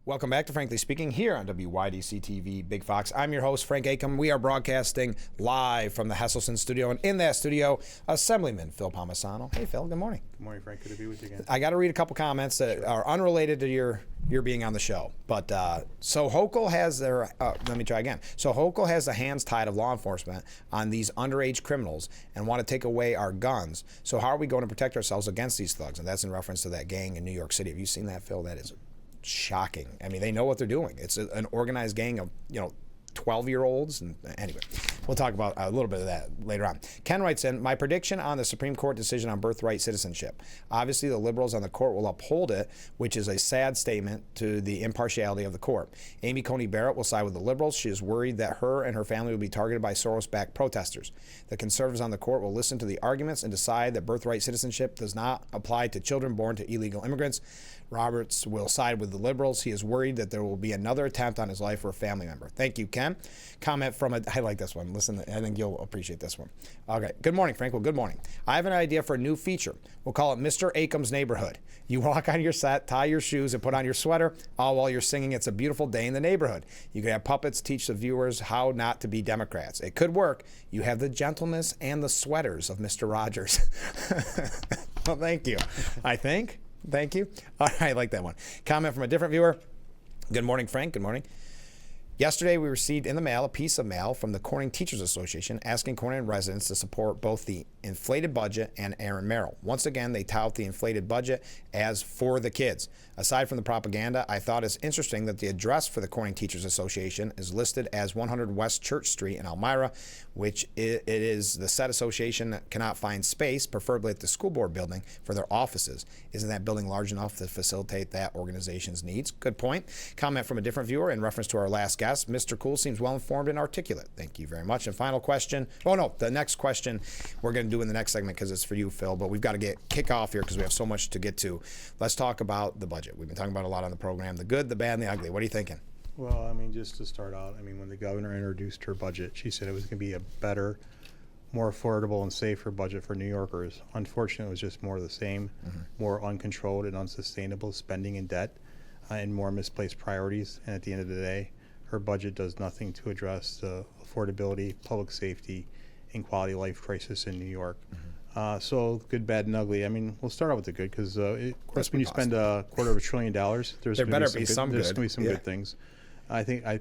Welcome back to Frankly Speaking here on WYDC TV Big Fox. I'm your host, Frank Acomb. We are broadcasting live from the Hesselson studio, and in that studio, Assemblyman Phil Palmesano. Hey, Phil. Good morning. Good morning, Frank. Good to be with you again. I got to read a couple comments that are unrelated to your being on the show. But so Hochul has their, let me try again. So Hochul has the hands tied of law enforcement on these underage criminals and want to take away our guns. So how are we going to protect ourselves against these thugs? And that's in reference to that gang in New York City. Have you seen that, Phil? That is shocking. I mean, they know what they're doing. It's an organized gang of, 12-year-olds. And anyway, we'll talk about a little bit of that later on. Ken writes in, my prediction on the Supreme Court decision on birthright citizenship. Obviously, the liberals on the court will uphold it, which is a sad statement to the impartiality of the court. Amy Coney Barrett will side with the liberals. She is worried that her and her family will be targeted by Soros-backed protesters. The conservatives on the court will listen to the arguments and decide that birthright citizenship does not apply to children born to illegal immigrants. Roberts will side with the liberals. He is worried that there will be another attempt on his life for a family member. Thank you, Ken. Comment from I like this one. Listen, I think you'll appreciate this one. Okay. Good morning, Frank. Well, good morning. I have an idea for a new feature. We'll call it Mr. Acomb's Neighborhood. You walk on your set, tie your shoes, and put on your sweater, all while you're singing It's a Beautiful Day in the Neighborhood. You could have puppets teach the viewers how not to be Democrats. It could work. You have the gentleness and the sweaters of Mr. Rogers. Well, thank you. I think. Thank you. All right, I like that one. Comment from a different viewer. Good morning, Frank. Good morning. Yesterday, we received in the mail a piece of mail from the Corning Teachers Association asking Corning residents to support both the inflated budget and Aaron Merrill. Once again, they tout the inflated budget as for the kids. Aside from the propaganda, I thought it's interesting that the address for the Corning Teachers Association is listed as 100 West Church Street in Elmira, which it is the said association that cannot find space, preferably at the school board building, for their offices. Isn't that building large enough to facilitate that organization's needs? Good point. Comment from a different viewer in reference to our last guest. Mr. Cool seems well-informed and articulate. Thank you very much. And final question. Oh, no, the next question we're going to do in the next segment because it's for you, Phil, but we've got to kick off here because we have so much to get to. Let's talk about the budget. We've been talking about a lot on the program, the good, the bad, and the ugly. What are you thinking? Well, I mean, just to start out, when the governor introduced her budget, she said it was going to be a better, more affordable and safer budget for New Yorkers. Unfortunately, it was just more of the same, more uncontrolled and unsustainable spending and debt, and more misplaced priorities. And at the end of the day, her budget does nothing to address the affordability, public safety, and quality of life crisis in New York. So good, bad, and ugly. We'll start out with the good because, of course, when you spend $250 billion, there better be some good things. I think a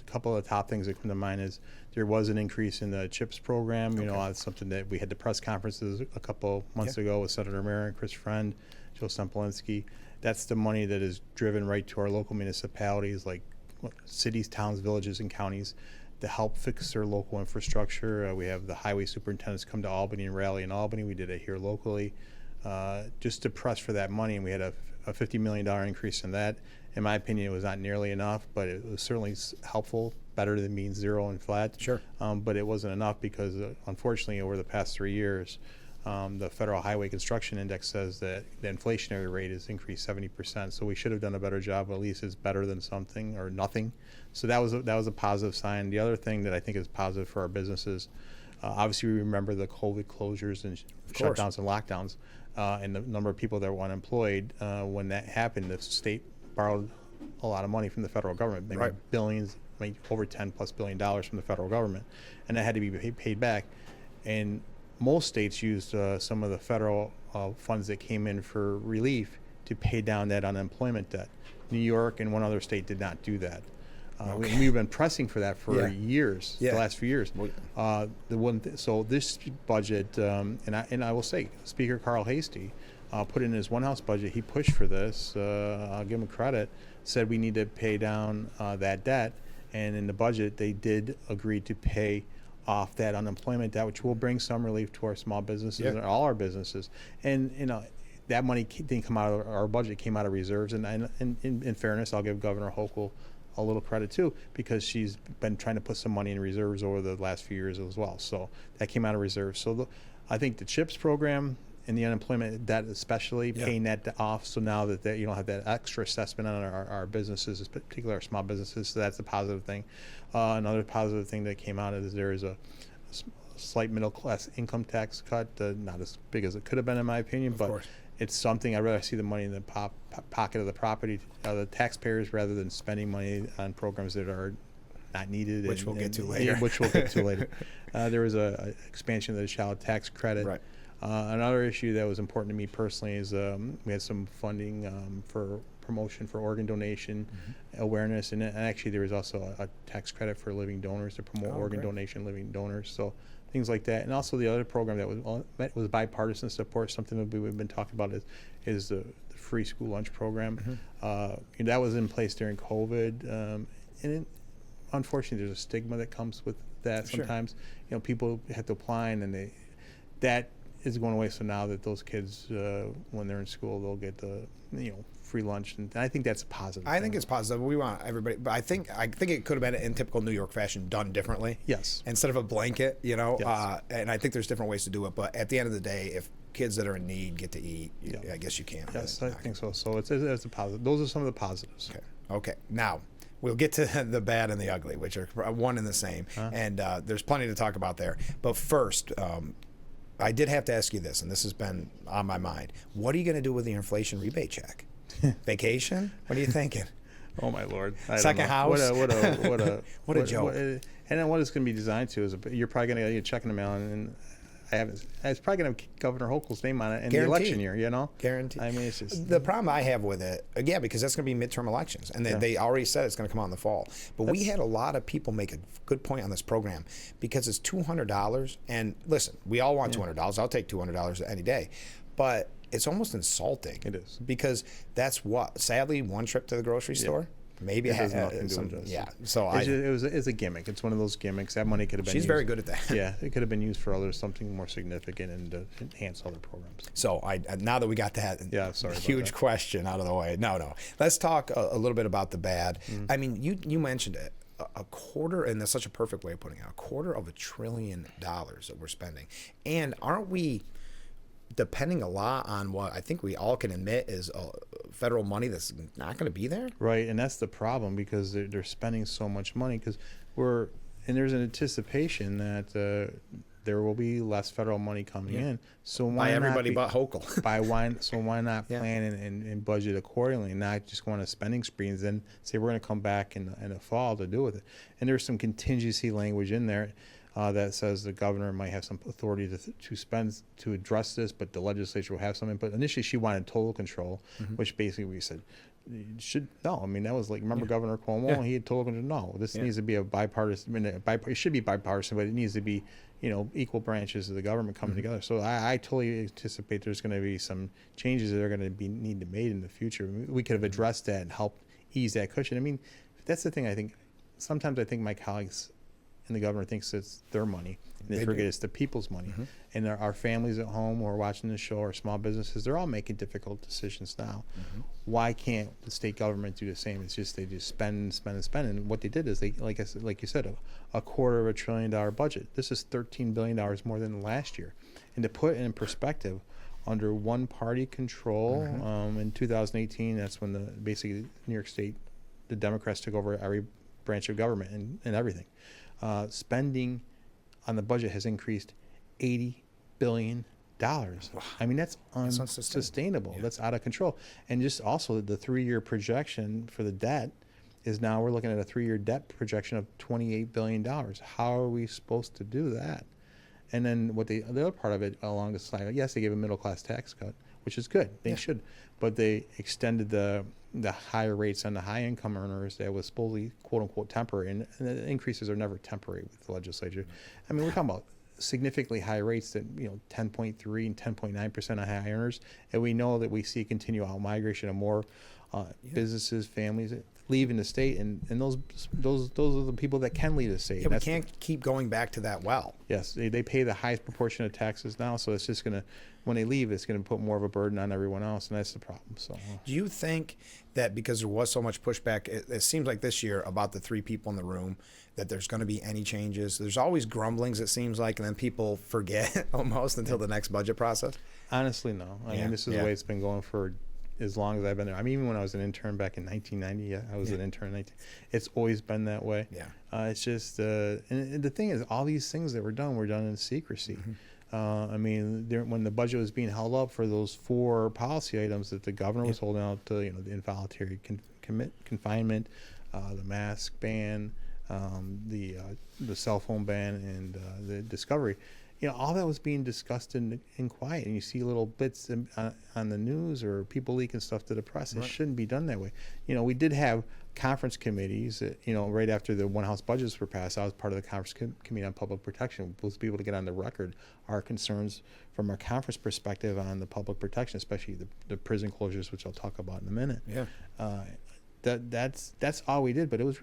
couple of the top things that come to mind is there was an increase in the CHIPS program. It's something that we had the press conferences a couple months ago with Senator Marin, Chris Friend, Joe Sempolinski. That's the money that is driven right to our local municipalities like cities, towns, villages, and counties to help fix their local infrastructure. We have the highway superintendents come to Albany and rally in Albany. We did it here locally just to press for that money, and we had a $50 million increase in that. In my opinion, it was not nearly enough, but it was certainly helpful, better than being zero and flat. Sure. But it wasn't enough because, unfortunately, over the past 3 years, the Federal Highway Construction Index says that the inflationary rate has increased 70%. So we should have done a better job. At least it's better than something or nothing. So that was a positive sign. The other thing that I think is positive for our businesses, obviously we remember the COVID closures and shutdowns and lockdowns, and the number of people that were unemployed. When that happened, the state borrowed a lot of money from the federal government, maybe billions, over $10+ billion from the federal government, and that had to be paid back. And most states used some of the federal funds that came in for relief to pay down that unemployment debt. New York and one other state did not do that. We've been pressing for that for years, the last few years. So this budget, and I will say, Speaker Carl Hastie put in his one-house budget. He pushed for this. I'll give him credit. Said we need to pay down that debt, and in the budget they did agree to pay off that unemployment debt, which will bring some relief to our small businesses and all our businesses. And that money didn't come out of our budget; came out of reserves. And in fairness, I'll give Governor Hochul a little credit too, because she's been trying to put some money in reserves over the last few years as well. So that came out of reserves. So I think the CHIPS program and the unemployment debt, especially paying that off, so now that you don't have that extra assessment on our businesses, particularly our small businesses. So that's a positive thing. Another positive thing that came out is there is a slight middle class income tax cut, not as big as it could have been in my opinion, but it's something I'd rather see the money in the pocket of the taxpayers rather than spending money on programs that are not needed. Which we'll get to later. Which we'll get to later. There was a expansion of the child tax credit. Right. Another issue that was important to me personally is we had some funding for promotion for organ donation awareness, and actually there was also a tax credit for living donors to promote organ donation, living donors. So things like that, and also the other program that was bipartisan support. Something that we've been talking about is the free school lunch program. That was in place during COVID, and unfortunately, there's a stigma that comes with that. Sometimes, people have to apply, and that is going away. So now that those kids, when they're in school, they'll get the free lunch, and I think that's a positive. I think it's positive. We want everybody, but I think it could have been in typical New York fashion done differently. Yes. Instead of a blanket, Yes. And I think there's different ways to do it. But at the end of the day, if kids that are in need get to eat, I guess you can't. Yes, I think so. So it's a positive. Those are some of the positives. Okay. Now, we'll get to the bad and the ugly, which are one and the same. And there's plenty to talk about there. But first, I did have to ask you this, and this has been on my mind. What are you going to do with the inflation rebate check? Vacation? What are you thinking? Oh my Lord! Second house? What a joke! And then what it's going to be designed to is you're probably going to get a check in the mail, and it's probably going to have Governor Hochul's name on it in the election year. Guaranteed. I mean, it's just the problem I have with it. Because that's going to be midterm elections, and they already said it's going to come out in the fall. But we had a lot of people make a good point on this program because it's $200. And listen, we all want $200. I'll take $200 any day, but it's almost insulting. It is. Because that's sadly, one trip to the grocery store. Maybe it has nothing to do with Yeah. So it's a gimmick. It's one of those gimmicks. That money could have been She's used. very good at that. Yeah, it could have been used for something more significant and to enhance other programs. So now that we got that huge question out of the way, no. Let's talk a little bit about the bad. I mean, you mentioned it. A quarter, and that's such a perfect way of putting it, $250 billion that we're spending. And aren't we depending a lot on what I think we all can admit is federal money that's not going to be there? Right, and that's the problem because they're spending so much money because there's an anticipation that there will be less federal money coming in. So why by everybody not but Hochul? So why not plan and budget accordingly and not just go on a spending spree and then say we're going to come back in the fall to do with it? And there's some contingency language in there that says the governor might have some authority to spend to address this, but the legislature will have some input. Initially, she wanted total control, which basically we said I mean, that was like, remember Governor Cuomo? He had told him, no, this needs to be a bipartisan. It should be bipartisan, but it needs to be, equal branches of the government coming together. So I totally anticipate there's going to be some changes that are going to need to be made in the future. We could have addressed that and helped ease that cushion. I mean, that's the thing. I think sometimes my colleagues and the governor thinks it's their money, and they forget it's the people's money. And our families at home who are watching this show, our small businesses, they're all making difficult decisions now. Why can't the state government do the same? It's just they just spend. And what they did is they, like you said, $250 billion budget. This is $13 billion more than last year. And to put it in perspective, under one party control, in 2018, that's when basically New York State, the Democrats took over every branch of government and everything. Spending on the budget has increased $80 billion. I mean, that's unsustainable. That's out of control. And just also the 3-year projection for the debt is now we're looking at a 3-year debt projection of $28 billion. How are we supposed to do that? And then the other part of it along the side, yes, they gave a middle class tax cut, which is good. They should. But they extended the higher rates on the high income earners that was supposedly quote unquote temporary, and the increases are never temporary with the legislature. I mean, we're talking about significantly high rates that 10.3 and 10.9% of high earners, and we know that we see continual out migration of more businesses, families leaving the state, and those are the people that can leave the state. We can't keep going back to that well. Yes, they pay the highest proportion of taxes now, so it's just gonna, when they leave, it's gonna put more of a burden on everyone else, and that's the problem. So, do you think that because there was so much pushback, it seems like this year about the 3 people in the room, that there's going to be any changes? There's always grumblings, it seems like, and then people forget almost until the next budget process. Honestly, no. I mean, this is the way it's been going for as long as I've been there. I mean, even when I was an intern back in 1990, I was an intern. It's always been that way. It's just, and the thing is, all these things that were done in secrecy. I mean, when the budget was being held up for those 4 policy items that the governor was holding out to, the involuntary confinement, the mask ban, the cell phone ban, and the discovery, all that was being discussed in quiet. And you see little bits on the news or people leaking stuff to the press. It shouldn't be done that way. We did have conference committees that, right after the one house budgets were passed. I was part of the conference committee on public protection. We'll be able to get on the record our concerns from our conference perspective on the public protection, especially the prison closures, which I'll talk about in a minute. Yeah. That's all we did, but it was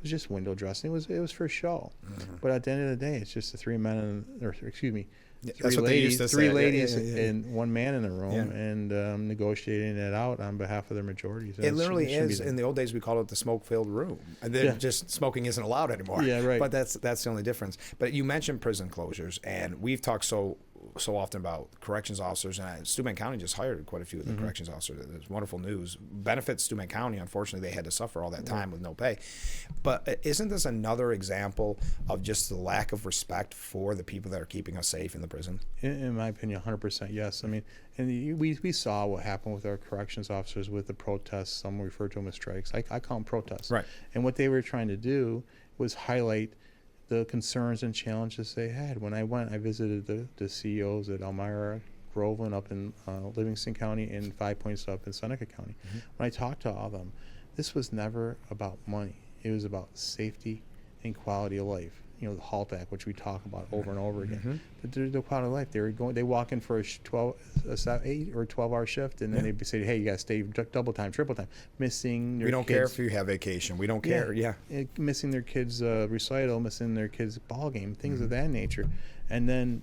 just window dressing. It was for show. Mm-hmm. But at the end of the day, it's just the 3 men three ladies and 1 man in the room, and negotiating it out on behalf of their majorities. It literally is. In the old days, we called it the smoke-filled room, and then just smoking isn't allowed anymore. Yeah, right. But that's the only difference. But you mentioned prison closures, and we've talked so often about corrections officers, and Steuben County just hired quite a few of the corrections officers. There's wonderful news. Benefits Steuben County, unfortunately, they had to suffer all that time with no pay. But isn't this another example of just the lack of respect for the people that are keeping us safe in the prison? In my opinion, 100% yes. I mean, and we saw what happened with our corrections officers with the protests. Some refer to them as strikes. I call them protests. Right. And what they were trying to do was highlight the concerns and challenges they had. When I visited the CEOs at Elmira, Groveland up in Livingston County, and 5 Points up in Seneca County. Mm-hmm. When I talked to all of them, this was never about money. It was about safety and quality of life. The HALT Act, which we talk about over and over again. Mm-hmm. The quality of life. They walk in for a 8 or 12-hour shift, and then they say, "Hey, you got to stay double time, triple time." Missing their we don't kids. care if you have vacation. We don't care. Yeah. Missing their kids' recital, missing their kids' ball game, things of that nature, and then.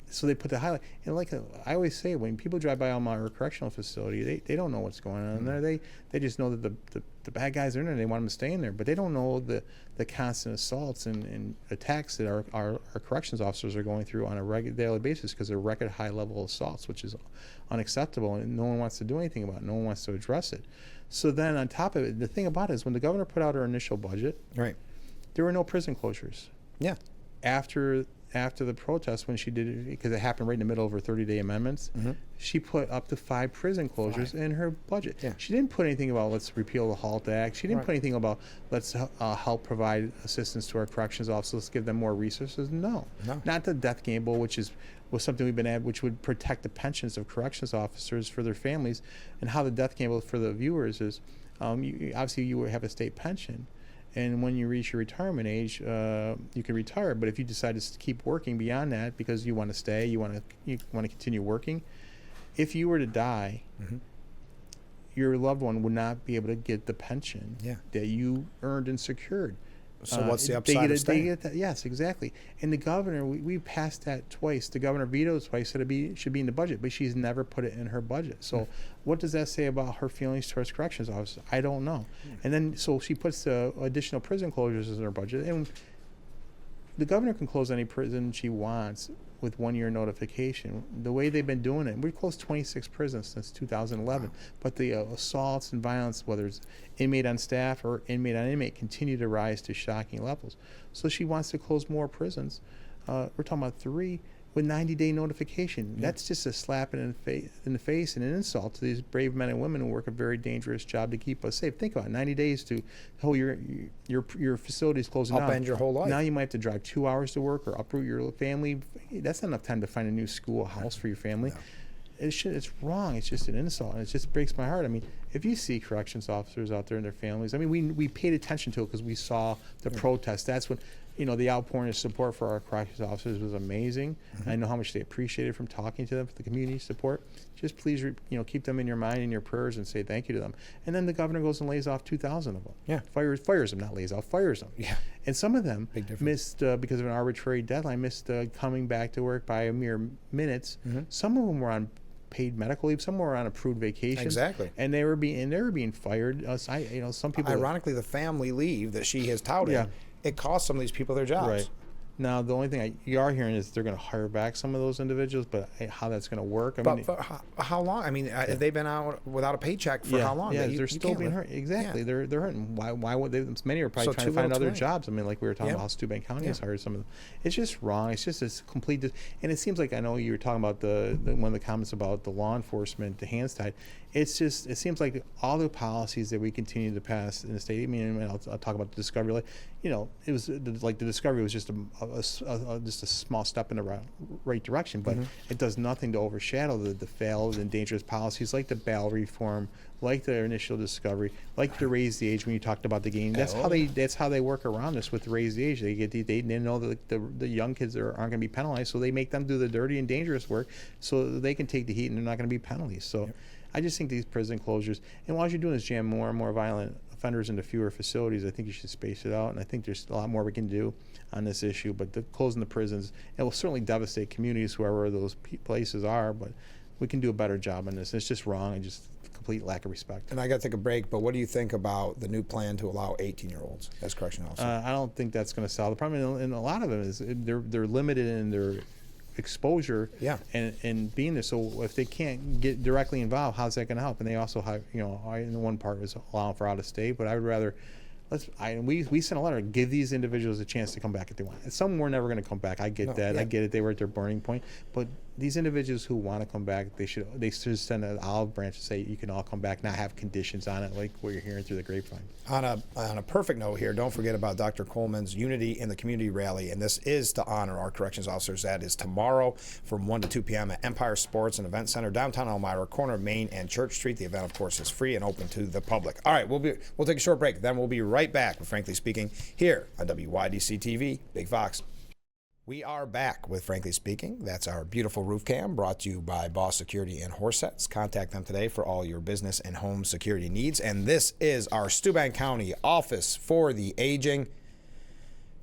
So they put the highlight, and I always say, when people drive by Elmira Correctional Facility, they don't know what's going on there. They just know that the bad guys are in there, and they want them to stay in there, but they don't know the constant assaults and attacks that our corrections officers are going through on a daily basis, because they're record high level assaults, which is unacceptable, and no one wants to do anything about it. No one wants to address it. So then on top of it, the thing about it is, when the governor put out her initial budget, right, there were no prison closures. Yeah. After the protest, when she did it, because it happened right in the middle of her 30-day amendments, she put up to 5 prison closures in her budget. Yeah. She didn't put anything about let's repeal the HALT Act. She didn't put anything about let's help provide assistance to our corrections officers, let's give them more resources. No. Not the death gamble, which was something we've been at, which would protect the pensions of corrections officers for their families. And how the death gamble for the viewers is, obviously you have a state pension. And when you reach your retirement age, you can retire. But if you decide to keep working beyond that because you want to stay, you want to continue working, if you were to die, your loved one would not be able to get the pension that you earned and secured. So what's the upside of staying? Yes, exactly. And the governor, we passed that twice. The governor vetoed twice, said it should be in the budget, but she's never put it in her budget. So what does that say about her feelings towards corrections officers? I don't know. And then so she puts the additional prison closures in her budget, and the governor can close any prison she wants with 1 year notification. The way they've been doing it, we've closed 26 prisons since 2011, but the assaults and violence, whether it's inmate on staff or inmate on inmate, continue to rise to shocking levels. So she wants to close more prisons. We're talking about 3 with 90-day notification. That's just a slap in the face and an insult to these brave men and women who work a very dangerous job to keep us safe. Think about it, 90 days to, your facility's closing down. Upend your whole life. Now you might have to drive 2 hours to work or uproot your family. That's not enough time to find a new school, a house for your family. No. It's wrong. It's just an insult, and it just breaks my heart. I mean, if you see corrections officers out there and their families, I mean, we paid attention to it because we saw the protests. That's when, the outpouring of support for our corrections officers was amazing. I know how much they appreciated from talking to them, for the community support. Just please, keep them in your mind and your prayers and say thank you to them. And then the governor goes and lays off 2,000 of them. Yeah. Fires them, not lays off, fires them. Yeah. And some of them missed, because of an arbitrary deadline, missed coming back to work by a mere minutes. Some of them were on paid medical leave. Some were on approved vacation. Exactly. And they were being fired. Some people. Ironically, the family leave that she has touted, it cost some of these people their jobs. Right. Now, the only thing you are hearing is they're going to hire back some of those individuals, but how that's going to work? But for how long? I mean, they've been out without a paycheck for how long? Yeah, they're still being hurt. Exactly. Yeah. They're hurting. Why would they? Many are probably trying to find other jobs. I mean, like we were talking about how Steuben County has hired some of them. It's just wrong. It's just a complete. And it seems like, I know you were talking about one of the comments about the law enforcement, the hands tied. It's just, it seems like all the policies that we continue to pass in the state. I mean, I'll talk about the discovery. Like, it was like the discovery was just just a small step in the right direction, but it does nothing to overshadow the failed and dangerous policies like the bail reform, like the initial discovery, like the raise the age when you talked about the game. That's how they work around this with the raise the age. They know that the young kids aren't going to be penalized, so they make them do the dirty and dangerous work so that they can take the heat and they're not going to be penalties. So I just think these prison closures, and what you're doing is jam more and more violent offenders into fewer facilities. I think you should space it out, and I think there's a lot more we can do on this issue. But closing the prisons, it will certainly devastate communities, whoever those places are, but we can do a better job on this. It's just wrong and just complete lack of respect. And I got to take a break, but what do you think about the new plan to allow 18-year-olds as correctional officers? I don't think that's going to solve the problem. And a lot of them is they're limited in their exposure and being there. So if they can't get directly involved, how's that going to help? And they also have, in one part was allowing for out of state, but I would rather we sent a letter, give these individuals a chance to come back if they want. Some were never going to come back. I get that. I get it. They were at their burning point. But these individuals who want to come back, they should send an olive branch and say you can all come back, not have conditions on it like what you're hearing through the grapevine. On a perfect note here, don't forget about Dr. Coleman's Unity in the Community Rally, and this is to honor our corrections officers. That is tomorrow from 1 to 2 p.m. at Empire Sports and Event Center, downtown Elmira, corner of Main and Church Street. The event, of course, is free and open to the public. All right, we'll take a short break. Then we'll be right back with Frankly Speaking here on WYDC TV, Big Fox. We are back with Frankly Speaking. That's our beautiful roof cam brought to you by Boss Security and Horsets. Contact them today for all your business and home security needs. And this is our Steuben County Office for the Aging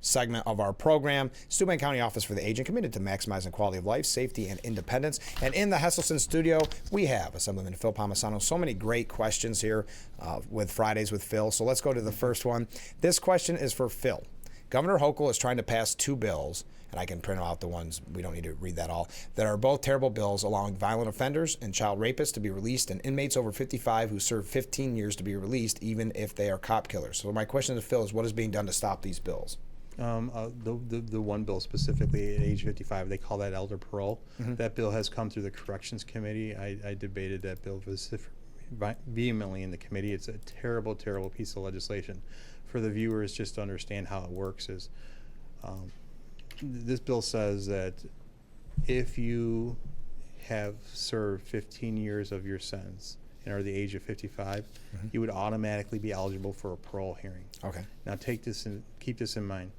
segment of our program. Steuben County Office for the Aging, committed to maximizing quality of life, safety, and independence. And in the Hesselson studio, we have Assemblyman Phil Palmesano. So many great questions here with Fridays with Phil. So let's go to the first one. This question is for Phil. Governor Hochul is trying to pass two bills, and I can print out the ones, we don't need to read that all, that are both terrible bills, allowing violent offenders and child rapists to be released and inmates over 55 who serve 15 years to be released even if they are cop killers. So my question to Phil is, what is being done to stop these bills? The one bill specifically at age 55, they call that elder parole. That bill has come through the Corrections Committee. I debated that bill vehemently in the committee. It's a terrible, terrible piece of legislation. For the viewers, just to understand how it works is, this bill says that if you have served 15 years of your sentence and are the age of 55, you would automatically be eligible for a parole hearing. Okay. Now keep this in mind.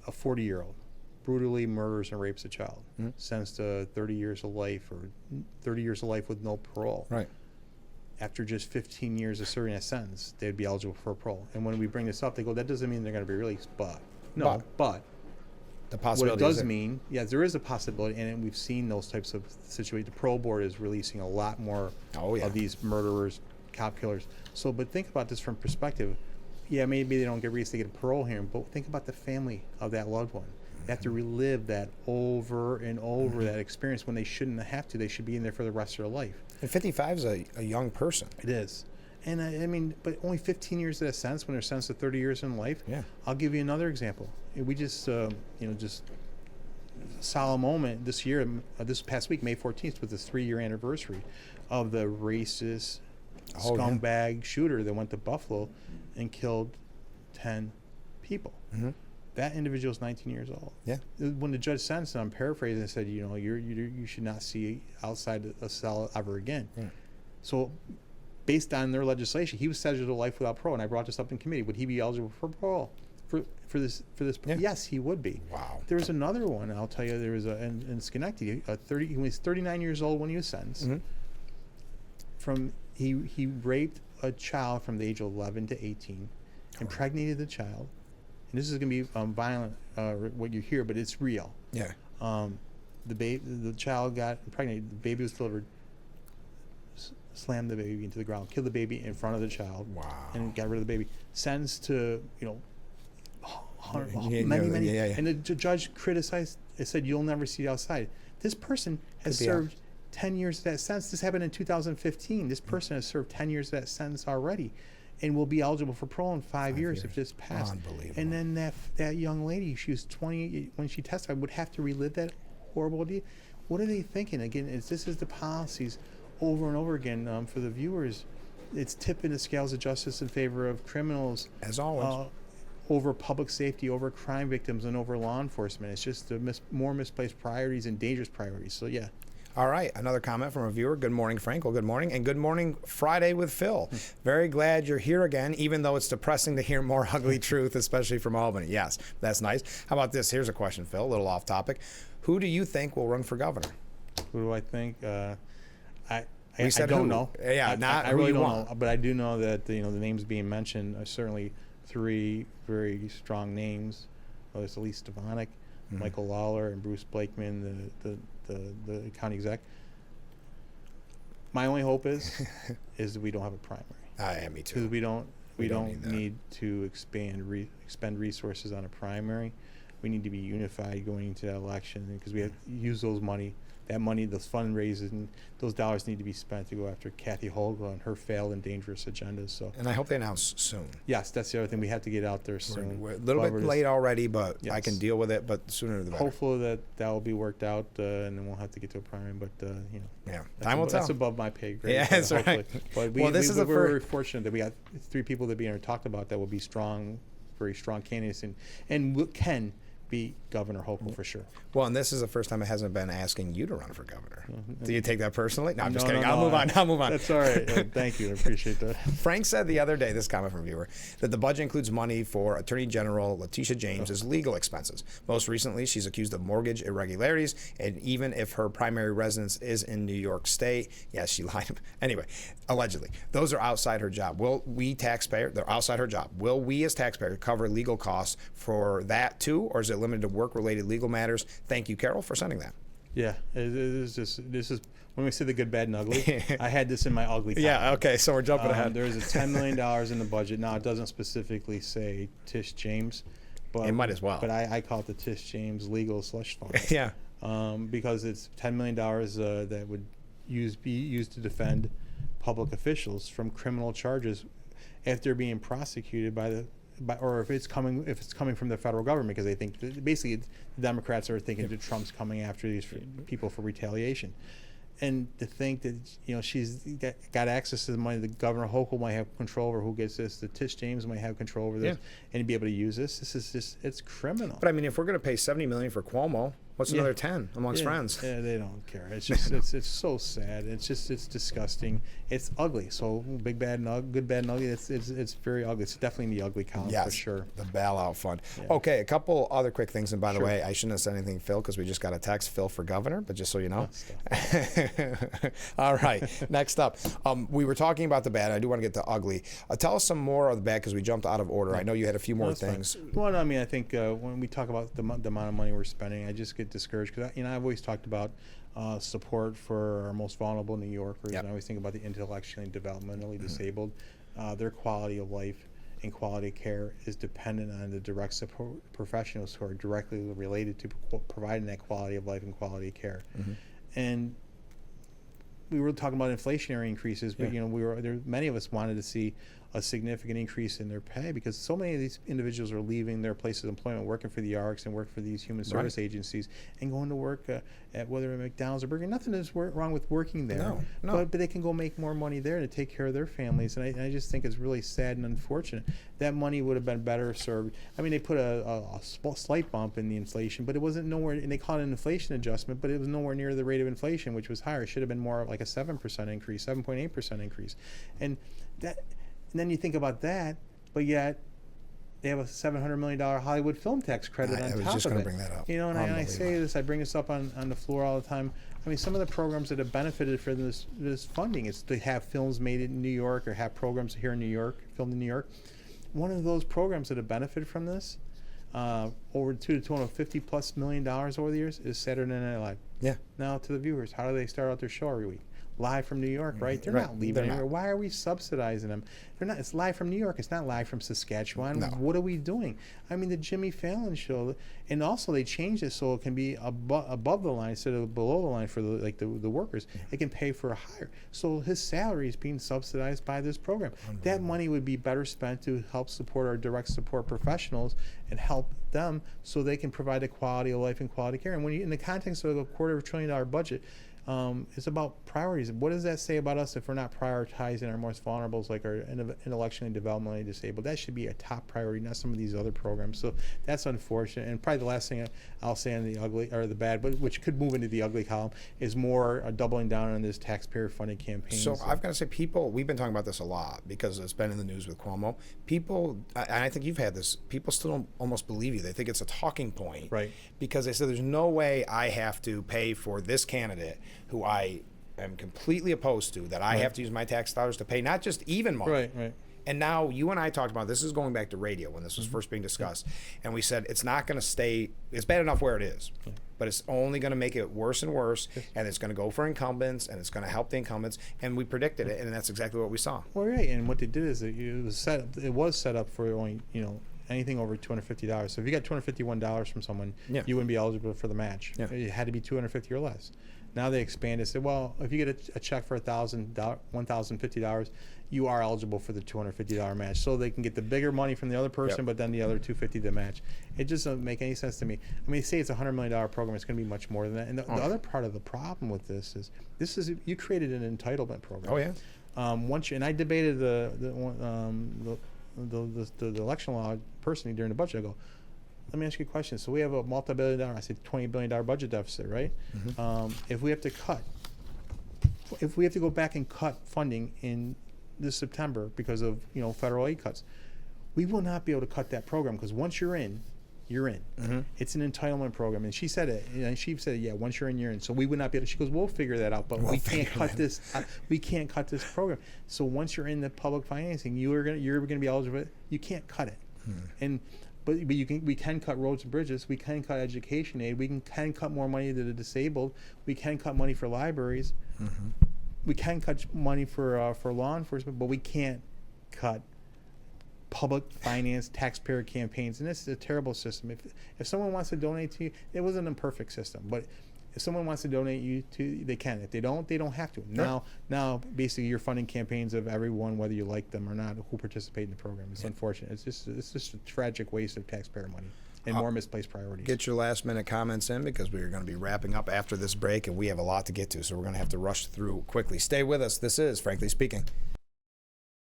A 40-year-old brutally murders and rapes a child, sentenced to 30 years of life or 30 years of life with no parole. Right. After just 15 years of serving a sentence, they'd be eligible for parole. And when we bring this up, they go, that doesn't mean they're going to be released. But the possibility what it does mean, there is a possibility, and we've seen those types of situations. The parole board is releasing a lot more of these murderers, cop killers. So, but think about this from perspective. Yeah, maybe they don't get released, they get a parole hearing, but think about the family of that loved one. They have to relive that over and over, that experience, when they shouldn't have to. They should be in there for the rest of their life. And 55 is a young person. It is. And I mean, but only 15 years of that sentence when they're sentenced to 30 years in life. Yeah. I'll give you another example. We just, just a solemn moment this year, this past week, May 14th, was the 3-year anniversary of the racist scumbag shooter that went to Buffalo and killed 10 people. That individual is 19 years old. Yeah. When the judge sentenced him, I'm paraphrasing, and said, you should not see outside a cell ever again. Yeah. So, based on their legislation, he was sentenced to life without parole. And I brought this up in committee. Would he be eligible for parole? For this? Yeah. Yes, he would be. Wow. There was another one. I'll tell you. There was in Schenectady. He was 39 years old when he was sentenced. He raped a child from the age of 11 to 18, impregnated the child. And this is going to be violent, what you hear, but it's real. Yeah. The child got impregnated. The baby was delivered. Slammed the baby into the ground. Killed the baby in front of the child. Wow. And got rid of the baby. Sentenced to Yeah. And the judge criticized. It said you'll never see it outside. This person has served 10 years of that sentence. This happened in 2015. This person has served 10 years of that sentence already, and will be eligible for parole in 5 years if this passed. Unbelievable. And then that young lady, she was 20 when she testified, would have to relive that horrible deal. What are they thinking? Again, this is the policies over and over again for the viewers. It's tipping the scales of justice in favor of criminals, as always, over public safety, over crime victims, and over law enforcement. It's just the more misplaced priorities and dangerous priorities. So yeah. All right, another comment from a viewer. Good morning, Frank. Well, good morning, and good morning, Friday with Phil. Very glad you're here again, even though it's depressing to hear more ugly truth, especially from Albany. Yes, that's nice. How about this? Here's a question, Phil, a little off topic. Who do you think will run for governor? Who do I think? I who. don't know. Yeah, I really don't know. But I do know that the names being mentioned are certainly 3 very strong names. There's Elise Stefanik, Michael Lawler, and Bruce Blakeman, the county exec. My only hope is that we don't have a primary. Me too. Because we don't need to expend resources on a primary. We need to be unified going into that election, because we have to use that money, those fundraisers, and those dollars need to be spent to go after Kathy Hochul and her failed and dangerous agendas. So, and I hope they announce soon. Yes, that's the other thing. We have to get out there soon. We're a little bit late already, but yes. I can deal with it. But sooner the better. Hopefully that will be worked out, and then we'll have to get to a primary. But yeah, time will tell. That's above my pay grade. Yeah, that's right. But we're very fortunate that we got 3 people that being talked about that will be strong, very strong candidates, and can be Governor Hochul for sure. Well, and this is the first time it hasn't been asking you to run for governor. Do you take that personally? No, I'm just kidding. No, I'll move on. That's all right. Thank you. I appreciate that. Frank said the other day, this comment from a viewer, that the budget includes money for Attorney General Letitia James's legal expenses. Most recently, she's accused of mortgage irregularities, and even if her primary residence is in New York State, yes, she lied. Anyway, allegedly, those are outside her job. Will we taxpayers, they're outside her job. Will we as taxpayers cover legal costs for that too, or is it limited to work-related legal matters? Thank you, Carol, for sending that. Yeah, this is when we say the good, bad, and ugly. I had this in my ugly column. Yeah, okay, so we're jumping ahead. There's a $10 million in the budget. Now, it doesn't specifically say Tish James, but it might as well. But I call it the Tish James legal slush fund. Yeah. Because it's $10 million that would be used to defend public officials from criminal charges if they're being prosecuted or if it's coming from the federal government, because they think basically the Democrats are thinking that Trump's coming after these people for retaliation, and to think that she's got access to the money, that Governor Hochul might have control over who gets this, that Tish James might have control over this, and be able to use this. This is just, it's criminal. But I mean, if we're going to pay $70 million for Cuomo, what's another 10 amongst friends? Yeah, they don't care. It's just it's so sad. It's disgusting. It's ugly. So big, bad, and ugly, good, bad, and ugly. It's very ugly. It's definitely in the ugly column for sure. The bailout fund. Yeah. Okay, a couple other quick things. And by the way, I shouldn't have said anything, Phil, because we just got a text, Phil for governor. But just so you know. All right. Next up, we were talking about the bad. I do want to get to ugly. Tell us some more of the bad, because we jumped out of order. I know you had a few more things. Fine. Well, I mean, I think when we talk about the amount of money we're spending, I just get discouraged, because I've always talked about support for our most vulnerable New Yorkers, and I always think about the intellectually and developmentally disabled. Their quality of life and quality of care is dependent on the direct support professionals who are directly related to providing that quality of life and quality of care. And we were talking about inflationary increases, but many of us wanted to see a significant increase in their pay, because so many of these individuals are leaving their places of employment, working for the ARCs and working for these human service agencies, and going to work at whether McDonald's or Burger King. Nothing is wrong with working there, but they can go make more money there to take care of their families. And I just think it's really sad and unfortunate. That money would have been better served. I mean, they put a slight bump in the inflation, but it wasn't nowhere, and they call it an inflation adjustment, but it was nowhere near the rate of inflation, which was higher. It should have been more like a 7% increase, 7.8% increase. And then you think about that, but yet they have a $700 million Hollywood film tax credit on top of it. I was just going to bring that up. And I say this, I bring this up on the floor all the time. I mean, some of the programs that have benefited from this funding is to have films made in New York, or have programs here in New York, filmed in New York. One of those programs that have benefited from this, over to the tune of $50+ million over the years, is Saturday Night Live. Yeah. Now, to the viewers, how do they start out their show every week? live from New York, right? They're Right. not leaving They're anywhere. not. Why are we subsidizing them? They're not. It's live from New York. It's not live from Saskatchewan. No. What are we doing? I mean, the Jimmy Fallon show, and also they changed it so it can be above the line instead of below the line for the workers. It can pay for a higher. So his salary is being subsidized by this program. That money would be better spent to help support our direct support professionals and help them so they can provide a quality of life and quality care. And when you, in the context of a $250 billion budget, it's about priorities. What does that say about us if we're not prioritizing our most vulnerables, like our intellectually and developmentally disabled? That should be a top priority, not some of these other programs. So that's unfortunate. And probably the last thing I'll say on the ugly or the bad, but which could move into the ugly column, is more doubling down on this taxpayer-funded campaign. So I've got to say, people, we've been talking about this a lot because it's been in the news with Cuomo. People, and I think you've had this, people still don't almost believe you. They think it's a talking point. Right. Because they said there's no way I have to pay for this candidate who I am completely opposed to, that I have to use my tax dollars to pay, not just even money. Right. And now you and I talked about, this is going back to radio when this was first being discussed, and we said it's not going to stay, it's bad enough where it is, but it's only going to make it worse and worse, and it's going to go for incumbents, and it's going to help the incumbents, and we predicted it, and that's exactly what we saw. Well, right, and what they did is it was set up for only, anything over $250. So if you got $251 from someone, you wouldn't be eligible for the match. It had to be $250 or less. Now they expanded. Said, well, if you get a check for $1,050, you are eligible for the $250 match. So they can get the bigger money from the other person, but then the other $250 to match. It just doesn't make any sense to me. I mean, say it's a $100 million program. It's going to be much more than that. And the other part of the problem with this is you created an entitlement program. Oh yeah. Once you, and I debated the election law personally during the budget. I go, let me ask you a question. So we have a multi-billion-dollar, I said $20 billion budget deficit, right? If we have to go back and cut funding in this September because of federal aid cuts, we will not be able to cut that program because once you're in, you're in. It's an entitlement program, and she said it. And she said, "Yeah, once you're in, you're in." So we would not be able. She goes, "We'll figure that out, but we can't cut this. We can't cut this program. So once you're in the public financing, you're gonna be eligible. You can't cut it, But we can cut roads and bridges. We can cut education aid. We can cut more money to the disabled. We can cut money for libraries. We can cut money for law enforcement, but we can't cut public finance taxpayer campaigns. And this is a terrible system. If someone wants to donate to you, it was an imperfect system, but if someone wants to donate you to, they can. If they don't have to. Now, basically, you're funding campaigns of everyone, whether you like them or not, who participate in the program. It's unfortunate. It's just a tragic waste of taxpayer money and more misplaced priorities. Get your last minute comments in because we're going to be wrapping up after this break, and we have a lot to get to, so we're going to have to rush through quickly. Stay with us. This is Frankly Speaking.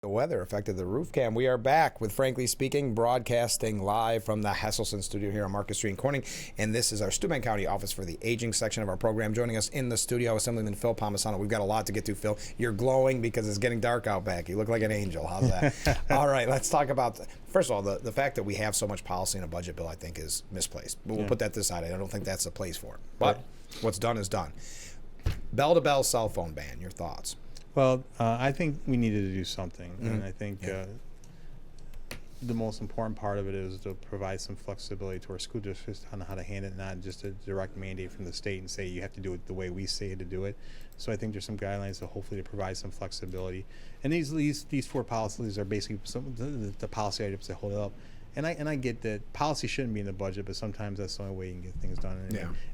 The weather affected the roof cam. We are back with Frankly Speaking, broadcasting live from the Hesselson studio here on Market Street in Corning. And this is our Steuben County office for the aging section of our program. Joining us in the studio, Assemblyman Phil Palmesano. We've got a lot to get to, Phil. You're glowing because it's getting dark out back. You look like an angel. How's that? All right, let's talk about, first of all, the fact that we have so much policy in a budget bill, I think, is misplaced. But we'll put that to the side. I don't think that's the place for it. But what's done is done. Bell-to-bell cell phone ban. Your thoughts? Well, I think we needed to do something, and I think the most important part of it is to provide some flexibility to our school districts on how to handle it, not just a direct mandate from the state and say you have to do it the way we say to do it. So I think there's some guidelines to hopefully to provide some flexibility. And these four policies are basically some the policy items that hold it up. And I get that policy shouldn't be in the budget, but sometimes that's the only way you can get things done.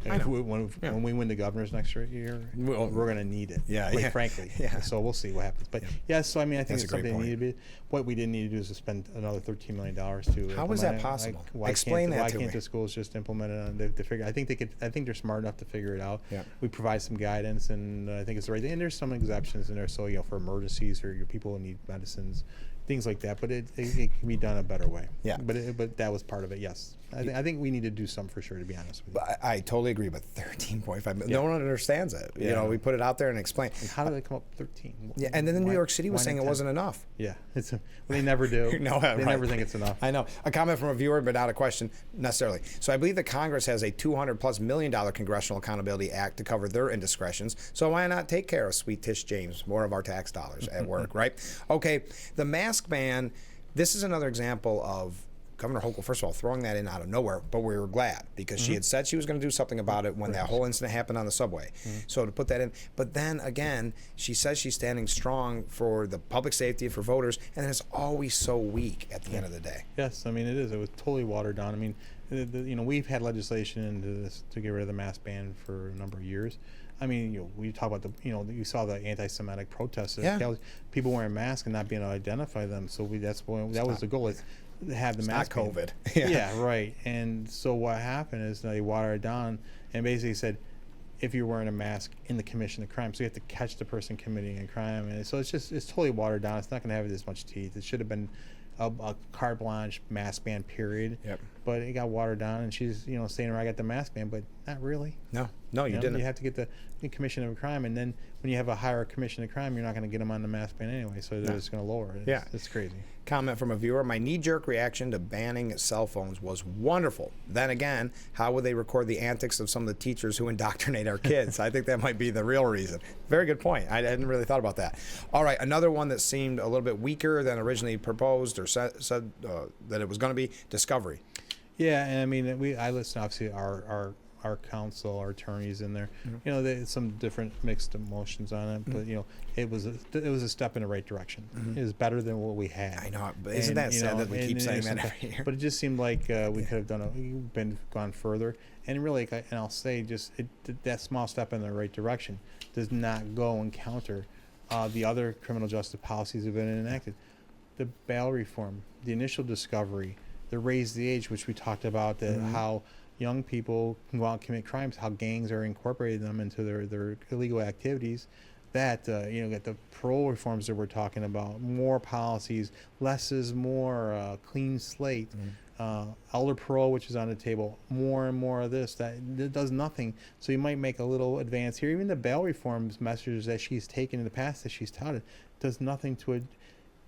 And when we win the governor's next year, we're going to need it. Frankly. So we'll see what happens. But so I mean, I think it's something that needed to be. What we didn't need to do is to spend another $13 million to. How is that possible? Explain that to me. Why can't the schools just implement it on to figure? I think they could. I think they're smart enough to figure it out. We provide some guidance, and I think it's the right thing. And there's some exceptions in there. So for emergencies or your people who need medicines, things like that, but it can be done a better way. But that was part of it. Yes, I think we need to do some for sure. To be honest with you, I totally agree. But 13.5 million, no one understands it. We put it out there and explain. And how did they come up with 13? And then New York City was saying it wasn't enough. They never do. They never think it's enough. I know. A comment from a viewer, but not a question necessarily. So I believe that Congress has a $200+ million Congressional Accountability Act to cover their indiscretions. So why not take care of sweet Tish James, more of our tax dollars at work, right? Okay, the mask ban. This is another example of Governor Hochul, first of all, throwing that in out of nowhere, but we were glad because she had said she was going to do something about it when that whole incident happened on the subway. So to put that in, but then again, she says she's standing strong for the public safety, for voters, and then it's always so weak at the end of the day. Yes, I mean, it is. It was totally watered down. I mean, we've had legislation into this to get rid of the mask ban for a number of years. I mean, we talk about you saw the anti-Semitic protests. Yeah. People wearing masks and not being able to identify them. So that was the goal. Is to have the mask Not ban. COVID. Yeah, right. And so what happened is they watered it down and basically said, if you're wearing a mask in the commission of crime, so you have to catch the person committing a crime, and so it's totally watered down. It's not going to have this much teeth. It should have been a carte blanche mask ban period. Yep. But it got watered down, and she's saying, I got the mask ban, but not really. No, you didn't. You have to get the commission of a crime, and then when you have a higher commission of crime, you're not going to get them on the mask ban anyway, so they're just going to lower it. It's crazy. Comment from a viewer: my knee-jerk reaction to banning cell phones was wonderful. Then again, how would they record the antics of some of the teachers who indoctrinate our kids? I think that might be the real reason. Very good point. I hadn't really thought about that. All right, another one that seemed a little bit weaker than originally proposed or said that it was going to be Discovery. Yeah, and I mean, I listen, obviously, our counsel, our attorneys in there. There's some different mixed emotions on it, but it was a step in the right direction. It was better than what we had. I know, but isn't that sad that we keep saying that every year? But it just seemed like we could have gone further. And really, and I'll say, that small step in the right direction does not go and counter the other criminal justice policies that have been enacted. The bail reform, the initial discovery, the raise the age, which we talked about, that how young people can go out and commit crimes, how gangs are incorporating them into their illegal activities, that get the parole reforms that we're talking about, more policies, less is more, clean slate, elder parole, which is on the table, more and more of this, that does nothing. So you might make a little advance here. Even the bail reforms measures that she's taken in the past, that she's touted, does nothing to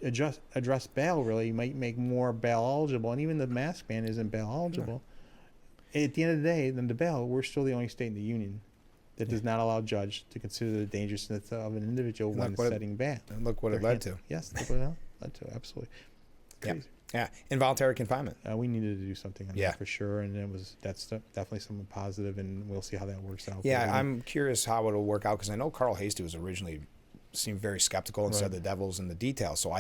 address bail, really. You might make more bail eligible, and even the mask ban isn't bail eligible. Sure. At the end of the day, then the bail, we're still the only state in the union that does not allow a judge to consider the dangerousness of an individual when setting bail. And look what it led to. Yes, look what it led to. Absolutely. Crazy. Yeah, involuntary confinement. We needed to do something on that for sure, and that's definitely something positive, and we'll see how that works out. Yeah, I'm curious how it'll work out, because I know Carl Hasty was originally seemed very skeptical and said the devil's in the details. So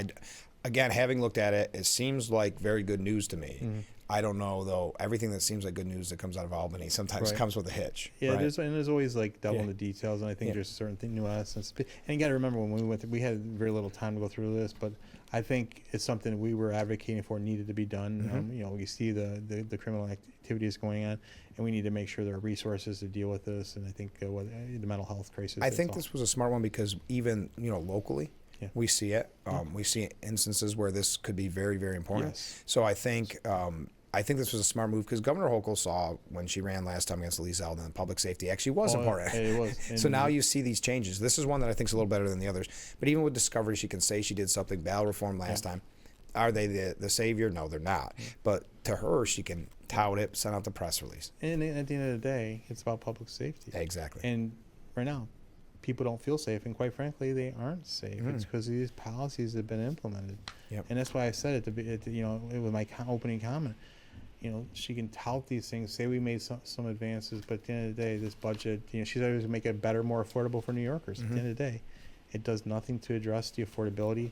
again, having looked at it, it seems like very good news to me. I don't know, though. Everything that seems like good news that comes out of Albany sometimes comes with a hitch. Yeah, there's always like devil in the details, and I think there's certain nuances. And you got to remember, when we went through, we had very little time to go through this, but I think it's something we were advocating for, needed to be done. We see the criminal activities going on, and we need to make sure there are resources to deal with this. And I think the mental health crisis. I think this was a smart one, because even locally, we see it. We see instances where this could be very, very important. Yes. So I think this was a smart move, because Governor Hochul saw when she ran last time against Elise Eldon, and public safety actually was important. It was. So now you see these changes. This is one that I think is a little better than the others. But even with Discovery, she can say she did something. Bail reform last time. Are they the savior? No, they're not. But to her, she can tout it, send out the press release. And at the end of the day, it's about public safety. Exactly. And right now, people don't feel safe, and quite frankly, they aren't safe. It's because these policies have been implemented. And that's why I said it with my opening comment. She can tout these things, say we made some advances, but at the end of the day, this budget, she's always make it better, more affordable for New Yorkers. At the end of the day, it does nothing to address the affordability,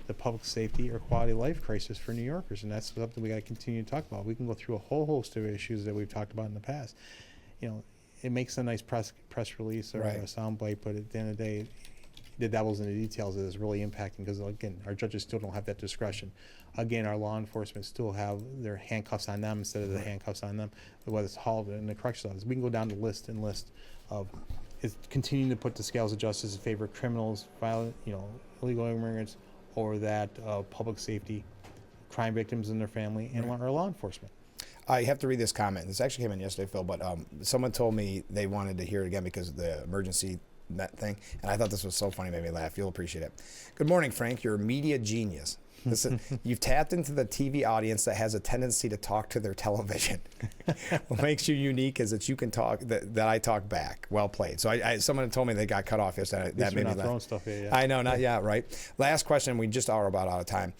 the public safety, or quality of life crisis for New Yorkers, and that's something we got to continue to talk about. We can go through a whole host of issues that we've talked about in the past. It makes a nice press release or a soundbite, but at the end of the day, the devil's in the details is really impacting, because, again, our judges still don't have that discretion. Again, our law enforcement still have their handcuffs on them instead of the handcuffs on them, whether it's hauled in the corrections office. We can go down the list of is continuing to put the scales of justice in favor of criminals, violent, illegal immigrants, or that public safety, crime victims and their family, and our law enforcement. I have to read this comment. This actually came in yesterday, Phil, but someone told me they wanted to hear it again because the emergency net thing, and I thought this was so funny, made me laugh. You'll appreciate it. Good morning, Frank. You're a media genius. You've tapped into the TV audience that has a tendency to talk to their television. What makes you unique is that you can talk, that I talk back. Well played. So someone told me they got cut off yesterday. That made me laugh. Stuff here, I know, not yet, right? Last question. We just are about out of time.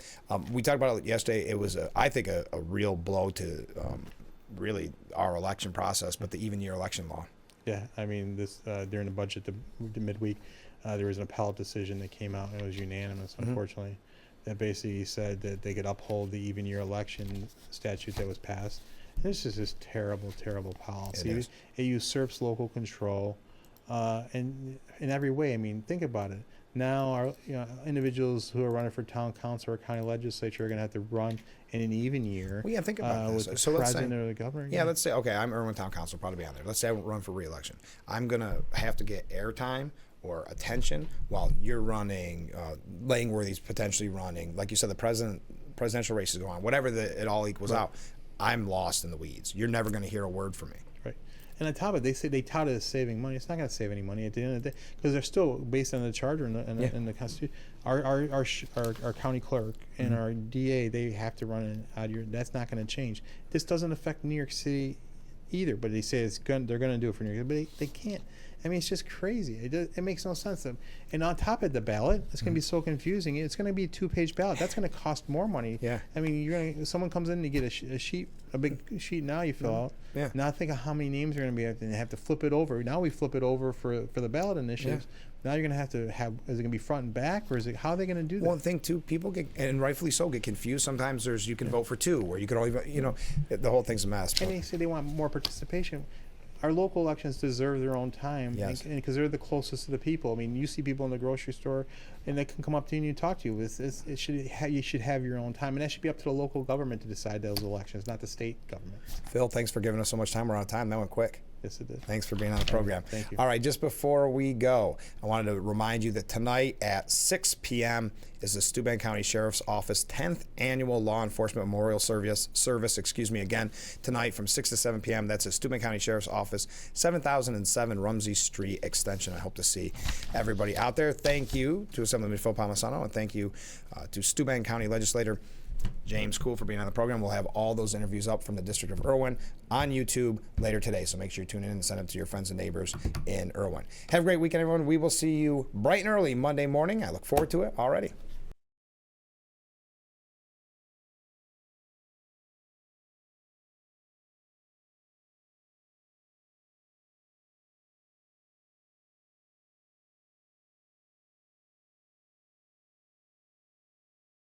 We talked about it yesterday. It was, I think, a real blow to really our election process, but the even year election law. Yeah, I mean, this during the budget, the midweek, there was an appellate decision that came out, and it was unanimous, unfortunately, that basically said that they could uphold the even year election statute that was passed. And this is just terrible, terrible policy. It usurps local control, and in every way. I mean, think about it. Now, our individuals who are running for town council or county legislature are going to have to run in an even year. Well, yeah, think about this. With So the let's president say, or the governor. yeah, let's say, okay, I'm Irwin Town Council, probably be on there. Let's say I run for re-election. I'm going to have to get airtime or attention while you're running, Langworthy's potentially running. Like you said, the presidential race is going on. Whatever it all equals out, I'm lost in the weeds. You're never going to hear a word from me. Right. And on top of it, they say they tout it as saving money. It's not going to save any money at the end of the day, because they're still based on the charter and the Constitution. Our county clerk and our DA, they have to run it out of your. That's not going to change. This doesn't affect New York City either, but they say they're going to do it for New York, but they can't. I mean, it's just crazy. It makes no sense. And on top of the ballot, it's going to be so confusing. It's going to be a 2-page ballot. That's going to cost more money. Yeah. I mean, someone comes in and you get a sheet, a big sheet. Now you fill out. Yeah. Now think of how many names are going to be. And have to flip it over. Now we flip it over for the ballot initiatives. Yeah. Now you're going to have. Is it going to be front and back, or is it? How are they going to do that? One thing too, people get, and rightfully so, get confused. Sometimes you can vote for 2, or you can only, the whole thing's a mess. And they say they want more participation. Our local elections deserve their own time, because they're the closest to the people. I mean, you see people in the grocery store, and they can come up to you and talk to you. You should have your own time, and that should be up to the local government to decide those elections, not the state government. Phil, thanks for giving us so much time. We're out of time. That went quick. Yes, it did. Thanks for being on the program. Thank you. All right, just before we go, I wanted to remind you that tonight at 6 p.m. is the Steuben County Sheriff's Office 10th Annual Law Enforcement Memorial Service. Again, tonight from 6 to 7 p.m. That's at Steuben County Sheriff's Office, 7007 Rumsey Street Extension. I hope to see everybody out there. Thank you to Assemblyman Phil Palmesano, and thank you to Steuben County Legislator James Cool for being on the program. We'll have all those interviews up from the District of Irwin on YouTube later today, so make sure you tune in and send them to your friends and neighbors in Irwin. Have a great weekend, everyone. We will see you bright and early Monday morning. I look forward to it already.